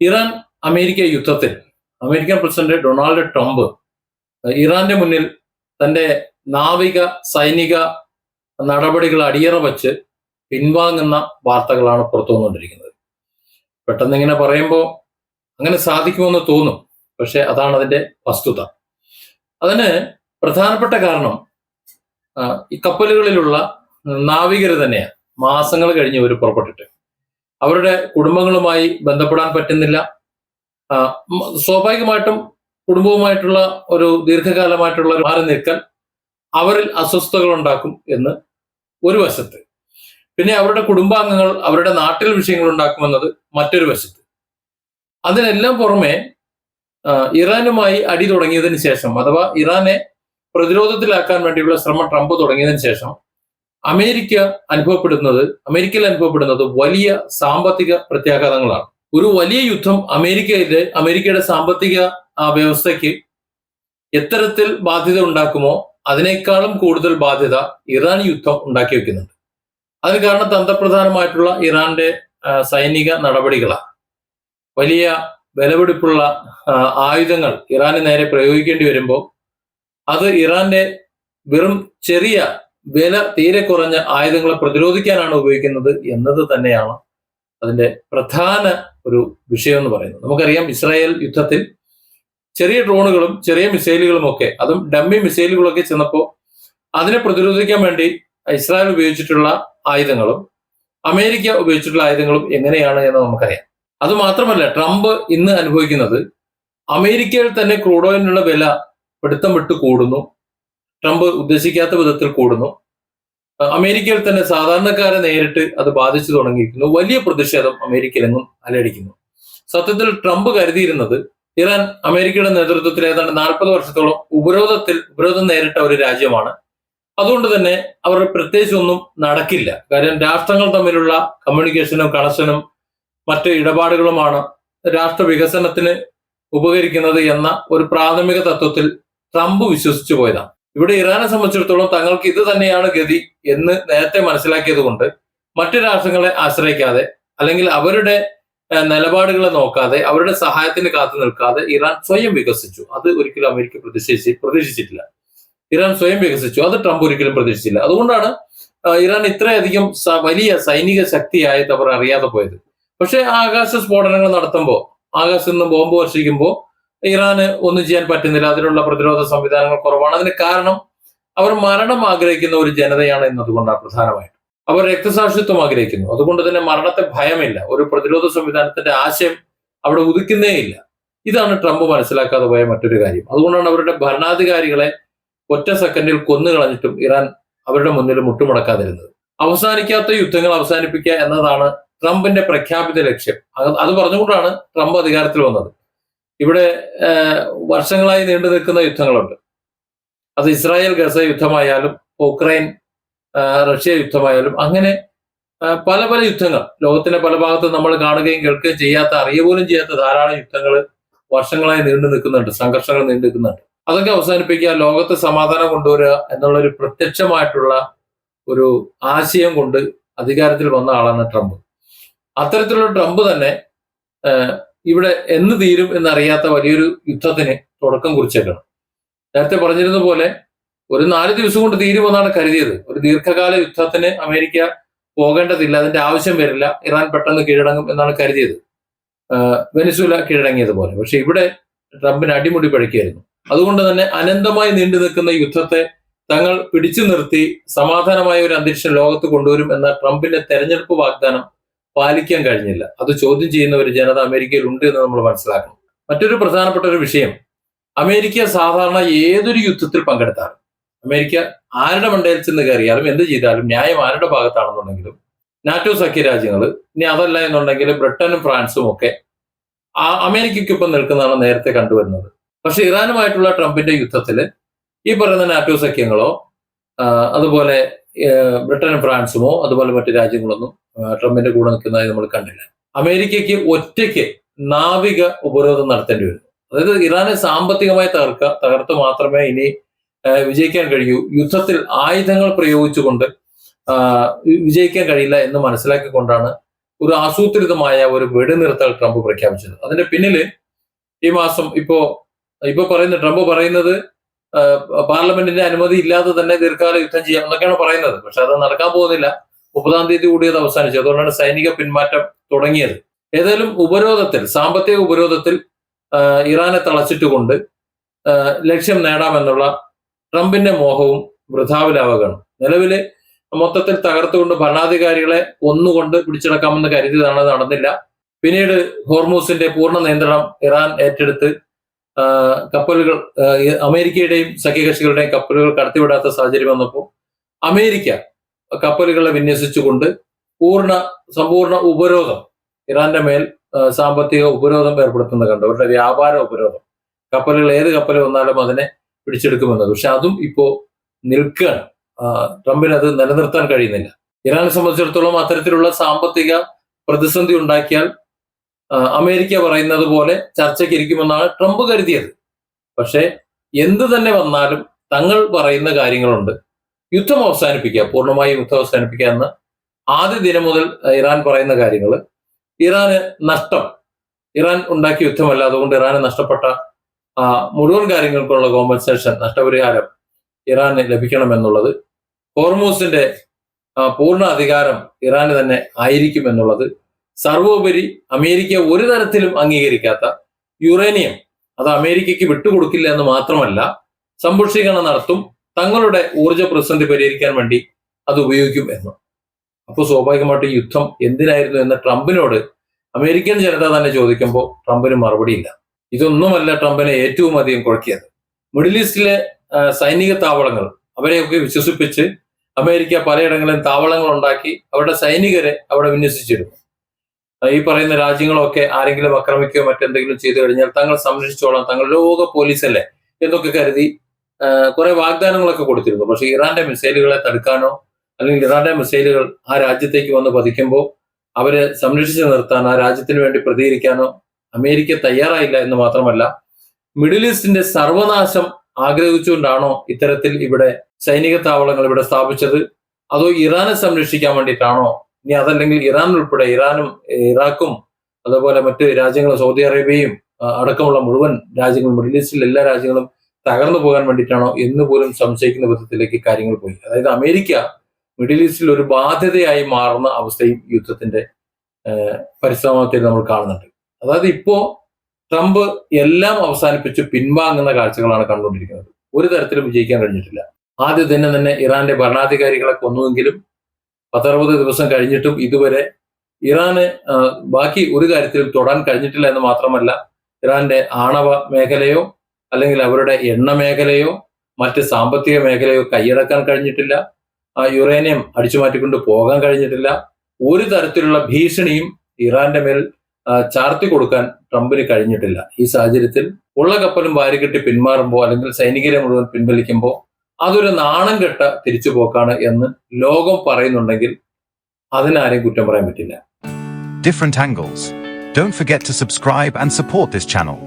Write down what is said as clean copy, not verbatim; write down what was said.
Iran America യുദ്ധത്തിൽ American president Donald Trump ഇറാന്റെ മുന്നിൽ തന്റെ നാവിക സൈനിക നടപടികൾ അടിയറ വച്ച് പിൻവാങ്ങുന്ന വാർത്തകളാണ് പുറത്തു വന്നുകൊണ്ടിരിക്കുന്നത്. പെട്ടെന്ന് ഇങ്ങനെ പറയുമ്പോൾ അങ്ങനെ സാധിക്കുമെന്ന് തോന്നും, പക്ഷെ അതാണ് അതിന്റെ വസ്തുത. അതിന് പ്രധാനപ്പെട്ട കാരണം ഈ കപ്പലുകളിലുള്ള നാവികർ തന്നെയാണ്. മാസങ്ങൾ കഴിഞ്ഞ് അവർ പുറപ്പെട്ടിട്ട് അവരുടെ കുടുംബങ്ങളുമായി ബന്ധപ്പെടാൻ പറ്റുന്നില്ല. സ്വാഭാവികമായിട്ടും കുടുംബവുമായിട്ടുള്ള ഒരു ദീർഘകാലമായിട്ടുള്ള മാറി നിൽക്കൽ അവരിൽ അസ്വസ്ഥതകൾ ഉണ്ടാക്കും എന്ന് ഒരു വശത്ത്, പിന്നെ അവരുടെ കുടുംബാംഗങ്ങൾ അവരുടെ നാട്ടിൽ വിഷയങ്ങൾ ഉണ്ടാക്കുമെന്നത് മറ്റൊരു വശത്ത്. അതിനെല്ലാം പുറമെ ഇറാനുമായി അടി തുടങ്ങിയതിന് ശേഷം, അഥവാ ഇറാനെ പ്രതിരോധത്തിലാക്കാൻ വേണ്ടിയുള്ള ശ്രമം ട്രംപ് തുടങ്ങിയതിനു ശേഷം അമേരിക്കയിൽ അനുഭവപ്പെടുന്നത് വലിയ സാമ്പത്തിക പ്രത്യാഘാതങ്ങളാണ്. ഒരു വലിയ യുദ്ധം അമേരിക്കയുടെ സാമ്പത്തിക വ്യവസ്ഥയ്ക്ക് എത്തരത്തിൽ ബാധ്യത ഉണ്ടാക്കുമോ അതിനേക്കാളും കൂടുതൽ ബാധ്യത ഇറാൻ യുദ്ധം ഉണ്ടാക്കി വെക്കുന്നുണ്ട്. അതിന് കാരണം തന്ത്രപ്രധാനമായിട്ടുള്ള ഇറാന്റെ സൈനിക നടപടികളാണ്. വലിയ വിലപിടിപ്പുള്ള ആയുധങ്ങൾ ഇറാന് നേരെ പ്രയോഗിക്കേണ്ടി വരുമ്പോൾ അത് ഇറാന്റെ വെറും ചെറിയ വില തീരെ കുറഞ്ഞ ആയുധങ്ങളെ പ്രതിരോധിക്കാനാണ് ഉപയോഗിക്കുന്നത് എന്നത് തന്നെയാണ് അതിന്റെ പ്രധാന ഒരു വിഷയം എന്ന് പറയുന്നത്. നമുക്കറിയാം, ഇസ്രായേൽ യുദ്ധത്തിൽ ചെറിയ ഡ്രോണുകളും ചെറിയ മിസൈലുകളും ഒക്കെ, അതും ഡമ്മി മിസൈലുകളൊക്കെ ചെന്നപ്പോൾ അതിനെ പ്രതിരോധിക്കാൻ വേണ്ടി ഇസ്രായേൽ ഉപയോഗിച്ചിട്ടുള്ള ആയുധങ്ങളും അമേരിക്ക ഉപയോഗിച്ചിട്ടുള്ള ആയുധങ്ങളും എങ്ങനെയാണ് എന്ന് നമുക്കറിയാം. അത് മാത്രമല്ല, ട്രംപ് ഇന്ന് അനുഭവിക്കുന്നത് അമേരിക്കയിൽ തന്നെ ക്രൂഡ് ഓയിലിനുള്ള വില പിടുത്തം വിട്ട് കൂടുന്നു. ട്രംപ് ഉദ്ദേശിക്കാത്ത വിധത്തിൽ കൂടുന്നു. അമേരിക്കയിൽ തന്നെ സാധാരണക്കാരെ നേരിട്ട് അത് ബാധിച്ചു തുടങ്ങിയിരിക്കുന്നു. വലിയ പ്രതിഷേധം അമേരിക്കയിലെങ്ങും അലയടിക്കുന്നു. സത്യത്തിൽ ട്രംപ് കരുതിയിരുന്നത് ഇറാൻ അമേരിക്കയുടെ നേതൃത്വത്തിൽ ഏതാണ്ട് 40 വർഷത്തോളം ഉപരോധം നേരിട്ട ഒരു രാജ്യമാണ്. അതുകൊണ്ട് തന്നെ അവർ പ്രത്യേകിച്ചൊന്നും നടക്കില്ല. കാര്യം രാഷ്ട്രങ്ങൾ തമ്മിലുള്ള കമ്മ്യൂണിക്കേഷനും കണക്ഷനും മറ്റ് ഇടപാടുകളുമാണ് രാഷ്ട്ര വികസനത്തിന് ഉപകരിക്കുന്നത് എന്ന ഒരു പ്രാഥമിക തത്വത്തിൽ ട്രംപ് വിശ്വസിച്ചു പോയതാണ്. ഇവിടെ ഇറാനെ സംബന്ധിച്ചിടത്തോളം തങ്ങൾക്ക് ഇത് തന്നെയാണ് ഗതി എന്ന് നേരത്തെ മനസ്സിലാക്കിയത് കൊണ്ട് മറ്റു രാഷ്ട്രങ്ങളെ ആശ്രയിക്കാതെ, അല്ലെങ്കിൽ അവരുടെ നിലപാടുകളെ നോക്കാതെ, അവരുടെ സഹായത്തിന് കാത്തു നിൽക്കാതെ ഇറാൻ സ്വയം വികസിച്ചു. അത് ഒരിക്കലും അമേരിക്ക പ്രതീക്ഷിച്ചിട്ടില്ല. ഇറാൻ സ്വയം വികസിച്ചു. അത് ട്രംപ് ഒരിക്കലും പ്രതീക്ഷിച്ചില്ല. അതുകൊണ്ടാണ് ഇറാൻ ഇത്രയധികം വലിയ സൈനിക ശക്തിയായിട്ട് അവർ അറിയാതെ പോയത്. പക്ഷെ ആകാശ സ്ഫോടനങ്ങൾ നടത്തുമ്പോൾ, ആകാശത്ത് നിന്ന് ബോംബ് വർഷിക്കുമ്പോൾ ഇറാന് ഒന്നും ചെയ്യാൻ പറ്റുന്നില്ല. അതിനുള്ള പ്രതിരോധ സംവിധാനങ്ങൾ കുറവാണ്. അതിന് കാരണം അവർ മരണം ആഗ്രഹിക്കുന്ന ഒരു ജനതയാണ് എന്നതുകൊണ്ടാണ് പ്രധാനമായിട്ടും. അവർ രക്തസാക്ഷിത്വം ആഗ്രഹിക്കുന്നു. അതുകൊണ്ട് തന്നെ മരണത്തെ ഭയമില്ല. ഒരു പ്രതിരോധ സംവിധാനത്തിന്റെ ആശയം അവിടെ ഉദിക്കുന്നേ ഇല്ല. ഇതാണ് ട്രംപ് മനസ്സിലാക്കാതെ പോയ മറ്റൊരു കാര്യം. അതുകൊണ്ടാണ് അവരുടെ ഭരണാധികാരികളെ ഒറ്റ സെക്കൻഡിൽ കൊന്നുകളഞ്ഞിട്ടും ഇറാൻ അവരുടെ മുന്നിൽ മുട്ടുമടക്കാതിരുന്നത്. അവസാനിക്കാത്ത യുദ്ധങ്ങൾ അവസാനിപ്പിക്കുക എന്നതാണ് ട്രംപിന്റെ പ്രഖ്യാപിത ലക്ഷ്യം. അത് പറഞ്ഞുകൊണ്ടാണ് ട്രംപ് അധികാരത്തിൽ വന്നത്. ഇവിടെ വർഷങ്ങളായി നീണ്ടു നിൽക്കുന്ന യുദ്ധങ്ങളുണ്ട്. അത് ഇസ്രായേൽ ഗസ യുദ്ധമായാലും ഉക്രൈൻ റഷ്യ യുദ്ധമായാലും അങ്ങനെ പല പല യുദ്ധങ്ങൾ ലോകത്തിന്റെ പല ഭാഗത്തും നമ്മൾ കാണുകയും കേൾക്കുകയും ചെയ്യാത്ത, അറിയ പോലും ചെയ്യാത്ത ധാരാളം യുദ്ധങ്ങൾ വർഷങ്ങളായി നീണ്ടു നിൽക്കുന്നുണ്ട്. സംഘർഷങ്ങൾ നീണ്ടു നിൽക്കുന്നുണ്ട്. അതൊക്കെ അവസാനിപ്പിക്കുക, ലോകത്ത് സമാധാനം കൊണ്ടുവരിക എന്നുള്ള ഒരു പ്രത്യക്ഷമായിട്ടുള്ള ഒരു ആശയം കൊണ്ട് അധികാരത്തിൽ വന്ന ആളാണ് ട്രംപ്. അത്തരത്തിലുള്ള ട്രംപ് തന്നെ ഇവിടെ എന്ന് തീരും എന്നറിയാത്ത വലിയൊരു യുദ്ധത്തിന് തുടക്കം കുറിച്ചേക്കണം. നേരത്തെ പറഞ്ഞിരുന്ന പോലെ ഒരു 4 ദിവസം കൊണ്ട് തീരുമെന്നാണ് കരുതിയത്. ഒരു ദീർഘകാല യുദ്ധത്തിന് അമേരിക്ക പോകേണ്ടതില്ല, അതിന്റെ ആവശ്യം വരില്ല, ഇറാൻ പെട്ടെന്ന് കീഴടങ്ങും എന്നാണ് കരുതിയത്, വെനിസ്വേല കീഴടങ്ങിയതുപോലെ. പക്ഷെ ഇവിടെ ട്രംപിന് അടിമുടി പഴിക്കായിരുന്നു. അതുകൊണ്ട് തന്നെ അനന്തമായി നീണ്ടു നിൽക്കുന്ന യുദ്ധത്തെ തങ്ങൾ പിടിച്ചു നിർത്തി സമാധാനമായ ഒരു അന്തരീക്ഷം ലോകത്ത് കൊണ്ടുവരും എന്ന ട്രംപിന്റെ തെരഞ്ഞെടുപ്പ് വാഗ്ദാനം പാലിക്കാൻ കഴിഞ്ഞില്ല. അത് ചോദ്യം ചെയ്യുന്ന ഒരു ജനത അമേരിക്കയിൽ ഉണ്ട് എന്ന് നമ്മൾ മനസ്സിലാക്കണം. മറ്റൊരു പ്രധാനപ്പെട്ട ഒരു വിഷയം, അമേരിക്ക സാധാരണ ഏതൊരു യുദ്ധത്തിൽ പങ്കെടുത്താലും, അമേരിക്ക ആരുടെ മണ്ടയിൽ ചെന്ന് കയറിയാലും എന്ത് ചെയ്താലും ന്യായം ആരുടെ ഭാഗത്താണെന്നുണ്ടെങ്കിലും നാറ്റോ സഖ്യ രാജ്യങ്ങൾ, ഇനി അതല്ല എന്നുണ്ടെങ്കിൽ ബ്രിട്ടനും ഫ്രാൻസും ഒക്കെ അമേരിക്കയ്ക്കൊപ്പം നിൽക്കുന്നതാണ് നേരത്തെ കണ്ടുവരുന്നത്. പക്ഷെ ഇറാനുമായിട്ടുള്ള ട്രംപിന്റെ യുദ്ധത്തിൽ ഈ പറയുന്ന നാറ്റോ സഖ്യങ്ങളോ അതുപോലെ ബ്രിട്ടനും ഫ്രാൻസുമോ അതുപോലെ മറ്റു രാജ്യങ്ങളൊന്നും ട്രംപിന്റെ കൂടെ നിൽക്കുന്നതായി നമ്മൾ കണ്ടില്ല. അമേരിക്കയ്ക്ക് ഒറ്റയ്ക്ക് നാവിക ഉപരോധം നടത്തേണ്ടി വരും. അതായത് ഇറാനെ സാമ്പത്തികമായി തകർത്ത് മാത്രമേ ഇനി വിജയിക്കാൻ കഴിയൂ. യുദ്ധത്തിൽ ആയുധങ്ങൾ പ്രയോഗിച്ചുകൊണ്ട് വിജയിക്കാൻ കഴിയില്ല എന്ന് മനസ്സിലാക്കിക്കൊണ്ടാണ് ഒരു ആസൂത്രിതമായ ഒരു വെടിനിർത്തൽ ട്രംപ് പ്രഖ്യാപിച്ചത്. അതിന്റെ പിന്നില് ഈ മാസം ഇപ്പോ ട്രംപ് പറയുന്നത് പാർലമെന്റിന്റെ അനുമതി ഇല്ലാതെ തന്നെ ദീർഘകാല യുദ്ധം ചെയ്യാം എന്നൊക്കെയാണ് പറയുന്നത്. പക്ഷെ അത് നടക്കാൻ പോകുന്നില്ല. 30-ാം തീയതി കൂടിയത് അവസാനിച്ചു. അതുകൊണ്ടാണ് സൈനിക പിന്മാറ്റം തുടങ്ങിയത്. ഏതായാലും സാമ്പത്തിക ഉപരോധത്തിൽ ഇറാനെ തളച്ചിട്ടുകൊണ്ട് ലക്ഷ്യം നേടാമെന്നുള്ള ട്രംപിന്റെ മോഹവും വൃഥാവിലാവുകയാണ്. നിലവില് മൊത്തത്തിൽ തകർത്തുകൊണ്ട് ഭരണാധികാരികളെ ഒന്നുകൊണ്ട് പിടിച്ചടക്കാമെന്ന് കരുതിയതാണ്, നടന്നില്ല. പിന്നീട് ഹോർമൂസിന്റെ പൂർണ്ണ നിയന്ത്രണം ഇറാൻ ഏറ്റെടുത്ത് കപ്പലുകൾ, അമേരിക്കയുടെയും സഖ്യകക്ഷികളുടെയും കപ്പലുകൾ കടത്തിവിടാത്ത സാഹചര്യം വന്നപ്പോൾ അമേരിക്ക കപ്പലുകളെ വിന്യസിച്ചുകൊണ്ട് സമ്പൂർണ്ണ ഉപരോധം, ഇറാന്റെ മേൽ സാമ്പത്തിക ഉപരോധം ഏർപ്പെടുത്തുന്നത് കണ്ടു. അവരുടെ വ്യാപാര ഉപരോധം, ഏത് കപ്പൽ വന്നാലും അതിനെ പിടിച്ചെടുക്കുമെന്നത്. പക്ഷെ അതും ഇപ്പോ നിൽക്കുകയാണ്. ട്രംപിന് അത് നിലനിർത്താൻ കഴിയുന്നില്ല. ഇറാനെ സംബന്ധിച്ചിടത്തോളം അത്തരത്തിലുള്ള സാമ്പത്തിക പ്രതിസന്ധി ഉണ്ടാക്കിയാൽ അമേരിക്ക പറയുന്നത് പോലെ ചർച്ചയ്ക്ക് ഇരിക്കുമെന്നാണ് ട്രംപ് കരുതിയത്. പക്ഷെ എന്ത് തന്നെ വന്നാലും തങ്ങൾ പറയുന്ന കാര്യങ്ങളുണ്ട്. യുദ്ധം അവസാനിപ്പിക്കുക, പൂർണ്ണമായും യുദ്ധം അവസാനിപ്പിക്കുക എന്ന് ആദ്യ ദിനം മുതൽ ഇറാൻ പറയുന്ന കാര്യങ്ങൾ. ഇറാൻ ഉണ്ടാക്കിയ യുദ്ധമല്ല, അതുകൊണ്ട് ഇറാന് നഷ്ടപ്പെട്ട മുഴുവൻ കാര്യങ്ങൾക്കുള്ള കോമ്പൻസേഷൻ, നഷ്ടപരിഹാരം ഇറാന് ലഭിക്കണമെന്നുള്ളത്, ഹോർമൂസിന്റെ പൂർണ്ണ അധികാരം ഇറാന് തന്നെ ആയിരിക്കും എന്നുള്ളത്, സർവോപരി അമേരിക്ക ഒരു തരത്തിലും അംഗീകരിക്കാത്ത യുറേനിയം അത് അമേരിക്കയ്ക്ക് വിട്ടുകൊടുക്കില്ല എന്ന് മാത്രമല്ല, സമ്പുഷ്ടീകരണം നടത്തും, തങ്ങളുടെ ഊർജ്ജ പ്രതിസന്ധി പരിഹരിക്കാൻ വേണ്ടി അത് ഉപയോഗിക്കും എന്ന്. അപ്പോൾ സ്വാഭാവികമായിട്ട് യുദ്ധം എന്തിനായിരുന്നു എന്ന് ട്രംപിനോട് അമേരിക്കൻ ജനത തന്നെ ചോദിക്കുമ്പോൾ ട്രംപിന് മറുപടിയില്ല. ഇതൊന്നുമല്ല ട്രംപിനെ ഏറ്റവും അധികം കുഴക്കിയത്. മിഡിൽ ഈസ്റ്റിലെ സൈനിക താവളങ്ങൾ, അവരെയൊക്കെ വിശ്വസിപ്പിച്ച് അമേരിക്ക പലയിടങ്ങളിലും താവളങ്ങൾ ഉണ്ടാക്കി അവരുടെ സൈനികരെ അവിടെ വിന്യസിച്ചിരുന്നു. ഈ പറയുന്ന രാജ്യങ്ങളൊക്കെ ആരെങ്കിലും ആക്രമിക്കുകയോ മറ്റെന്തെങ്കിലും ചെയ്തു കഴിഞ്ഞാൽ തങ്ങൾ സംരക്ഷിച്ചോളാം, തങ്ങൾ ലോക പോലീസല്ലേ എന്നൊക്കെ കരുതി കുറെ വാഗ്ദാനങ്ങളൊക്കെ കൊടുത്തിരുന്നു. പക്ഷെ ഇറാന്റെ മിസൈലുകളെ തടുക്കാനോ അല്ലെങ്കിൽ ഇറാന്റെ മിസൈലുകൾ ആ രാജ്യത്തേക്ക് വന്ന് പതിക്കുമ്പോൾ അവരെ സംരക്ഷിച്ചു നിർത്താൻ, ആ രാജ്യത്തിന് വേണ്ടി പ്രതികരിക്കാനോ അമേരിക്ക തയ്യാറായില്ല എന്ന് മാത്രമല്ല, മിഡിൽ ഈസ്റ്റിന്റെ സർവനാശം ആഗ്രഹിച്ചുകൊണ്ടാണോ ഇത്തരത്തിൽ ഇവിടെ സൈനിക താവളങ്ങൾ ഇവിടെ സ്ഥാപിച്ചത്, അതോ ഇറാനെ സംരക്ഷിക്കാൻ വേണ്ടിയിട്ടാണോ? ഇനി അതല്ലെങ്കിൽ ഇറാൻ ഉൾപ്പെടെ ഇറാനും ഇറാഖും അതുപോലെ മറ്റ് രാജ്യങ്ങളും സൗദി അറേബ്യയും അടക്കമുള്ള മുഴുവൻ രാജ്യങ്ങളും, മിഡിൽ ഈസ്റ്റിലെ എല്ലാ രാജ്യങ്ങളും തകർന്നു പോകാൻ വേണ്ടിയിട്ടാണോ എന്ന് പോലും സംശയിക്കുന്ന വിധത്തിലേക്ക് കാര്യങ്ങൾ പോയി. അതായത് അമേരിക്ക മിഡിൽ ഈസ്റ്റിൽ ഒരു ബാധ്യതയായി മാറുന്ന അവസ്ഥയും യുദ്ധത്തിന്റെ പരിശ്രമത്തിൽ നമ്മൾ കാണുന്നുണ്ട്. അതായത് ഇപ്പോ ട്രംപ് എല്ലാം അവസാനിപ്പിച്ച് പിൻവാങ്ങുന്ന കാഴ്ചകളാണ് കണ്ടുകൊണ്ടിരിക്കുന്നത്. ഒരു തരത്തിലും വിജയിക്കാൻ കഴിഞ്ഞിട്ടില്ല. ആദ്യ ദിനം തന്നെ ഇറാന്റെ ഭരണാധികാരികളെ കൊന്നുവെങ്കിലും 10-60 ദിവസം കഴിഞ്ഞിട്ടും ഇതുവരെ ഇറാന് ബാക്കി ഒരു കാര്യത്തിലും തൊടാൻ കഴിഞ്ഞിട്ടില്ല എന്ന് മാത്രമല്ല, ഇറാന്റെ ആണവ മേഖലയോ അല്ലെങ്കിൽ അവരുടെ എണ്ണ മേഖലയോ മറ്റ് സാമ്പത്തിക മേഖലയോ കൈയടക്കാൻ കഴിഞ്ഞിട്ടില്ല. യുറേനിയം അടിച്ചു മാറ്റിക്കൊണ്ട് പോകാൻ കഴിഞ്ഞിട്ടില്ല. ഒരു തരത്തിലുള്ള ഭീഷണിയും ഇറാന്റെ മേൽ ചാർത്തി കൊടുക്കാൻ ട്രംപിന് കഴിഞ്ഞിട്ടില്ല. ഈ സാഹചര്യത്തിൽ ഉള്ള കപ്പലും വാരിക്കെട്ടി പിന്മാറുമ്പോൾ അല്ലെങ്കിൽ സൈനികരെ മുഴുവൻ പിൻവലിക്കുമ്പോൾ അതൊരു നാണം കെട്ട തിരിച്ചുപോക്കാണ് എന്ന് ലോകം പറയുന്നുണ്ടെങ്കിൽ അതിനാരെയും കുറ്റം പറയാൻ പറ്റില്ല. Different angles. Don't forget to subscribe and support this channel.